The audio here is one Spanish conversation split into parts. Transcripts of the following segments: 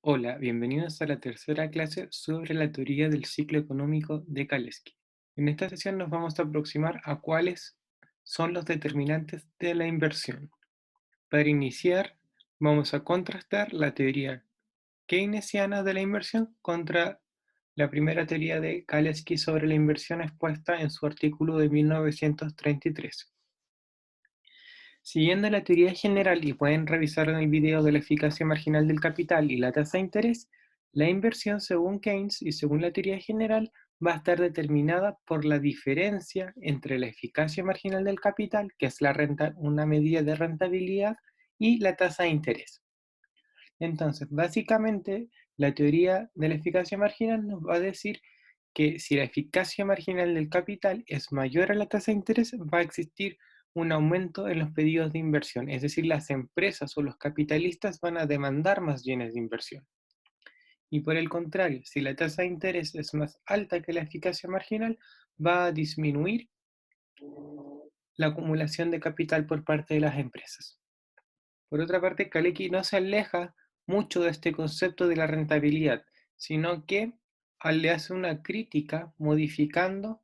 Hola, bienvenidos a la tercera clase sobre la teoría del ciclo económico de Kalecki. En esta sesión nos vamos a aproximar a cuáles son los determinantes de la inversión. Para iniciar, vamos a contrastar la teoría keynesiana de la inversión contra la primera teoría de Kalecki sobre la inversión expuesta en su artículo de 1933. Siguiendo la teoría general, y pueden revisar en el video de la eficacia marginal del capital y la tasa de interés, la inversión según Keynes y según la teoría general va a estar determinada por la diferencia entre la eficacia marginal del capital, que es una medida de rentabilidad, y la tasa de interés. Entonces, básicamente, la teoría de la eficacia marginal nos va a decir que si la eficacia marginal del capital es mayor a la tasa de interés, va a existir un aumento en los pedidos de inversión, es decir, las empresas o los capitalistas van a demandar más bienes de inversión. Y por el contrario, si la tasa de interés es más alta que la eficacia marginal, va a disminuir la acumulación de capital por parte de las empresas. Por otra parte, Kalecki no se aleja mucho de este concepto de la rentabilidad, sino que le hace una crítica modificando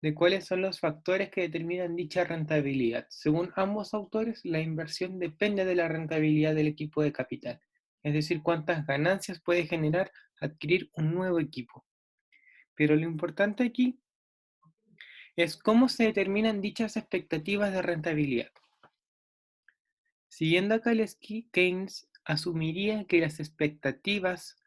de cuáles son los factores que determinan dicha rentabilidad. Según ambos autores, la inversión depende de la rentabilidad del equipo de capital, es decir, cuántas ganancias puede generar adquirir un nuevo equipo. Pero lo importante aquí es cómo se determinan dichas expectativas de rentabilidad. Siguiendo a Kalecki, Keynes asumiría que las expectativas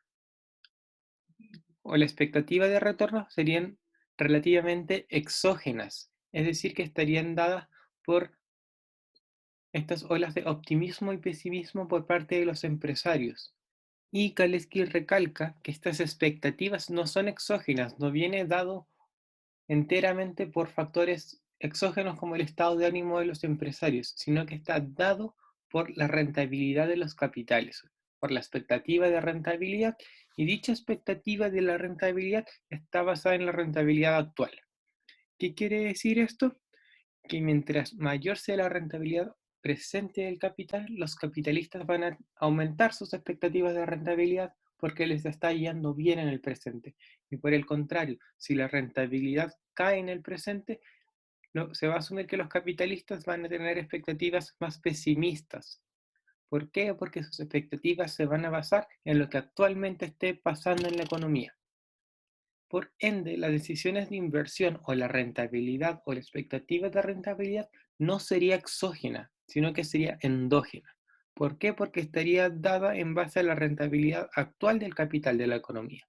o la expectativa de retorno serían relativamente exógenas, es decir, que estarían dadas por estas olas de optimismo y pesimismo por parte de los empresarios. Y Kalecki recalca que estas expectativas no son exógenas, no viene dado enteramente por factores exógenos como el estado de ánimo de los empresarios, sino que está dado por la rentabilidad de los capitales, por la expectativa de rentabilidad, y dicha expectativa de la rentabilidad está basada en la rentabilidad actual. ¿Qué quiere decir esto? Que mientras mayor sea la rentabilidad presente del capital, los capitalistas van a aumentar sus expectativas de rentabilidad porque les está yendo bien en el presente. Y por el contrario, si la rentabilidad cae en el presente, se va a asumir que los capitalistas van a tener expectativas más pesimistas. ¿Por qué? Porque sus expectativas se van a basar en lo que actualmente esté pasando en la economía. Por ende, las decisiones de inversión o la rentabilidad o la expectativa de rentabilidad no sería exógena, sino que sería endógena. ¿Por qué? Porque estaría dada en base a la rentabilidad actual del capital de la economía.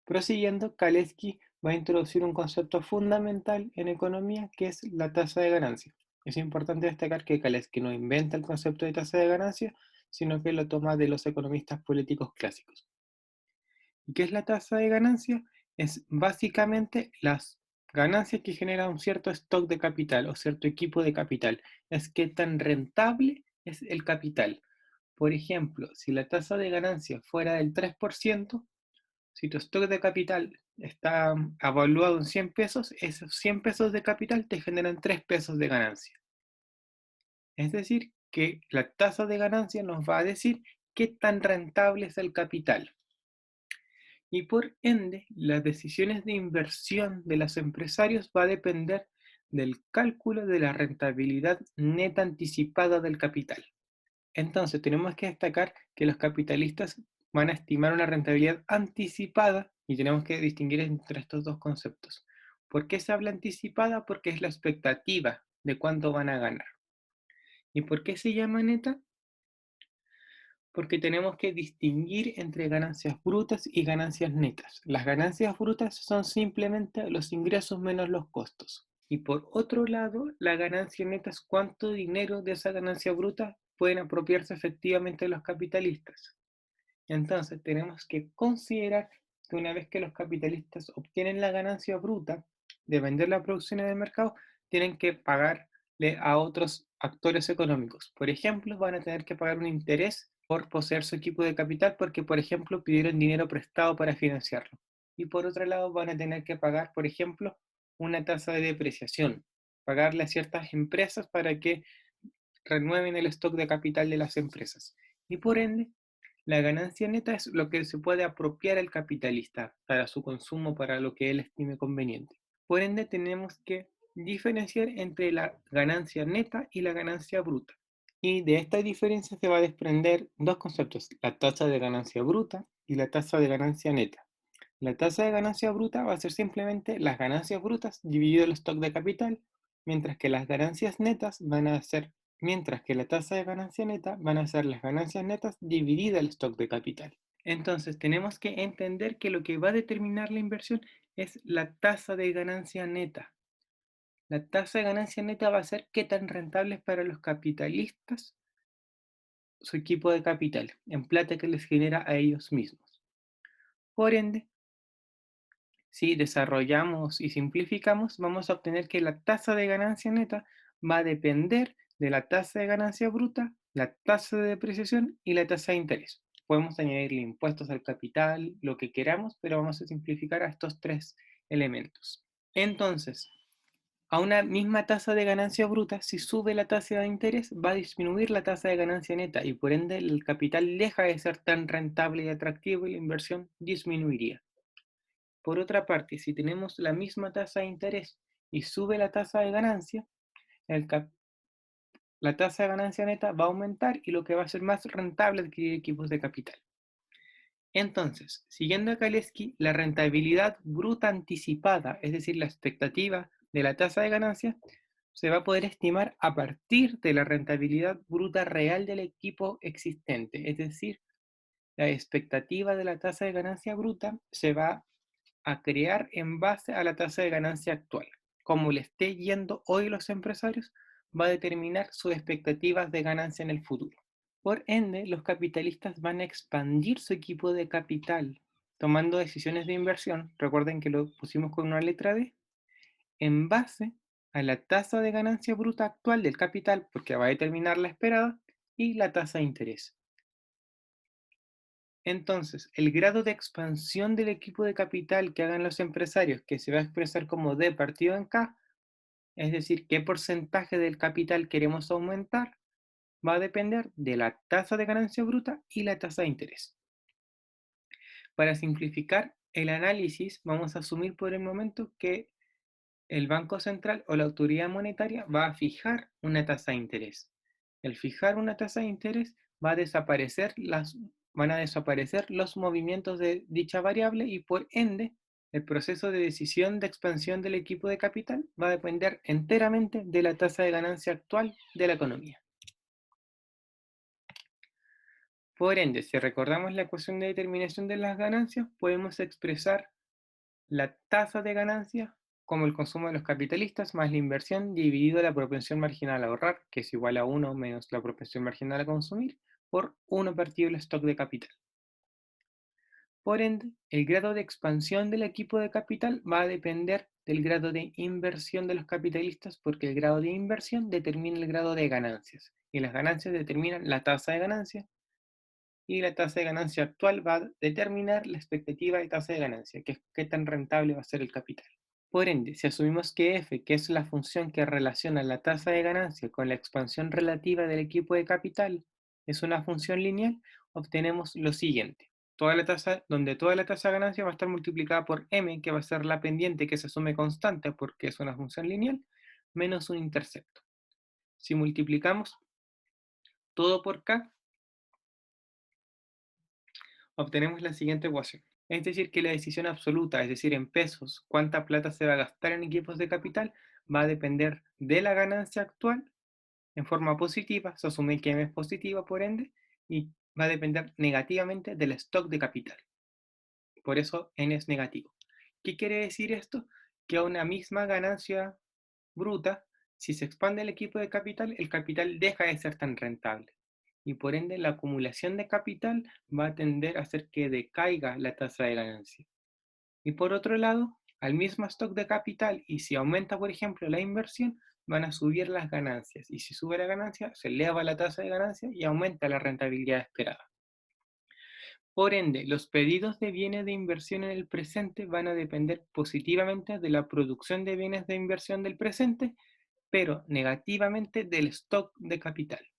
Prosiguiendo, Kalecki va a introducir un concepto fundamental en economía que es la tasa de ganancia. Es importante destacar que Kalecki no inventa el concepto de tasa de ganancia, sino que lo toma de los economistas políticos clásicos. ¿Y qué es la tasa de ganancia? Es básicamente las ganancias que genera un cierto stock de capital o cierto equipo de capital. Es qué tan rentable es el capital. Por ejemplo, si la tasa de ganancia fuera del 3%, si tu stock de capital está evaluado en 100 pesos, esos 100 pesos de capital te generan 3 pesos de ganancia. Es decir, que la tasa de ganancia nos va a decir qué tan rentable es el capital. Y por ende, las decisiones de inversión de los empresarios va a depender del cálculo de la rentabilidad neta anticipada del capital. Entonces, tenemos que destacar que los capitalistas van a estimar una rentabilidad anticipada y tenemos que distinguir entre estos dos conceptos. ¿Por qué se habla anticipada? Porque es la expectativa de cuánto van a ganar. ¿Y por qué se llama neta? Porque tenemos que distinguir entre ganancias brutas y ganancias netas. Las ganancias brutas son simplemente los ingresos menos los costos. Y por otro lado, la ganancia neta es cuánto dinero de esa ganancia bruta pueden apropiarse efectivamente los capitalistas. Entonces, tenemos que considerar que una vez que los capitalistas obtienen la ganancia bruta de vender la producción en el mercado, tienen que pagarle a otros actores económicos. Por ejemplo, van a tener que pagar un interés por poseer su equipo de capital porque, por ejemplo, pidieron dinero prestado para financiarlo. Y por otro lado, van a tener que pagar, por ejemplo, una tasa de depreciación, pagarle a ciertas empresas para que renueven el stock de capital de las empresas. Y por ende, La ganancia neta es lo que se puede apropiar el capitalista para su consumo, para lo que él estime conveniente. Por ende, tenemos que diferenciar entre la ganancia neta y la ganancia bruta. Y de esta diferencia se va a desprender dos conceptos, la tasa de ganancia bruta y la tasa de ganancia neta. La tasa de ganancia bruta va a ser simplemente las ganancias brutas dividido el stock de capital, mientras que las ganancias netas van a ser, mientras que la tasa de ganancia neta van a ser las ganancias netas dividida el stock de capital. Entonces tenemos que entender que lo que va a determinar la inversión es la tasa de ganancia neta. La tasa de ganancia neta va a ser qué tan rentable es para los capitalistas su equipo de capital, en plata que les genera a ellos mismos. Por ende, si desarrollamos y simplificamos, vamos a obtener que la tasa de ganancia neta va a depender de la tasa de ganancia bruta, la tasa de depreciación y la tasa de interés. Podemos añadirle impuestos al capital, lo que queramos, pero vamos a simplificar a estos tres elementos. Entonces, a una misma tasa de ganancia bruta, si sube la tasa de interés, va a disminuir la tasa de ganancia neta y por ende el capital deja de ser tan rentable y atractivo y la inversión disminuiría. Por otra parte, si tenemos la misma tasa de interés y sube la tasa de ganancia, la tasa de ganancia neta va a aumentar y lo que va a ser más rentable adquirir equipos de capital. Entonces, siguiendo a Kalecki, la rentabilidad bruta anticipada, es decir, la expectativa de la tasa de ganancia, se va a poder estimar a partir de la rentabilidad bruta real del equipo existente, es decir, la expectativa de la tasa de ganancia bruta se va a crear en base a la tasa de ganancia actual. Como le esté yendo hoy los empresarios, va a determinar sus expectativas de ganancia en el futuro. Por ende, los capitalistas van a expandir su equipo de capital, tomando decisiones de inversión, recuerden que lo pusimos con una letra D, en base a la tasa de ganancia bruta actual del capital, porque va a determinar la esperada, y la tasa de interés. Entonces, el grado de expansión del equipo de capital que hagan los empresarios, que se va a expresar como D partido en K, es decir, qué porcentaje del capital queremos aumentar, va a depender de la tasa de ganancia bruta y la tasa de interés. Para simplificar el análisis, vamos a asumir por el momento que el Banco Central o la autoridad monetaria va a fijar una tasa de interés. El fijar una tasa de interés va a desaparecer van a desaparecer los movimientos de dicha variable y por ende el proceso de decisión de expansión del equipo de capital va a depender enteramente de la tasa de ganancia actual de la economía. Por ende, si recordamos la ecuación de determinación de las ganancias, podemos expresar la tasa de ganancia como el consumo de los capitalistas más la inversión dividido la propensión marginal a ahorrar, que es igual a 1 menos la propensión marginal a consumir, por 1 partido el stock de capital. Por ende, el grado de expansión del equipo de capital va a depender del grado de inversión de los capitalistas, porque el grado de inversión determina el grado de ganancias, y las ganancias determinan la tasa de ganancia, y la tasa de ganancia actual va a determinar la expectativa de tasa de ganancia, que es qué tan rentable va a ser el capital. Por ende, si asumimos que f, que es la función que relaciona la tasa de ganancia con la expansión relativa del equipo de capital, es una función lineal, obtenemos lo siguiente. Donde toda la tasa de ganancia va a estar multiplicada por m, que va a ser la pendiente que se asume constante porque es una función lineal, menos un intercepto. Si multiplicamos todo por k, obtenemos la siguiente ecuación. Es decir, que la decisión absoluta, es decir, en pesos, cuánta plata se va a gastar en equipos de capital, va a depender de la ganancia actual en forma positiva, se asume que M es positiva por ende, y va a depender negativamente del stock de capital. Por eso N es negativo. ¿Qué quiere decir esto? Que a una misma ganancia bruta, si se expande el equipo de capital, el capital deja de ser tan rentable. Y por ende la acumulación de capital va a tender a hacer que decaiga la tasa de ganancia. Y por otro lado, al mismo stock de capital, y si aumenta, por ejemplo, la inversión, van a subir las ganancias. Y si sube la ganancia, se eleva la tasa de ganancia y aumenta la rentabilidad esperada. Por ende, los pedidos de bienes de inversión en el presente van a depender positivamente de la producción de bienes de inversión del presente, pero negativamente del stock de capital.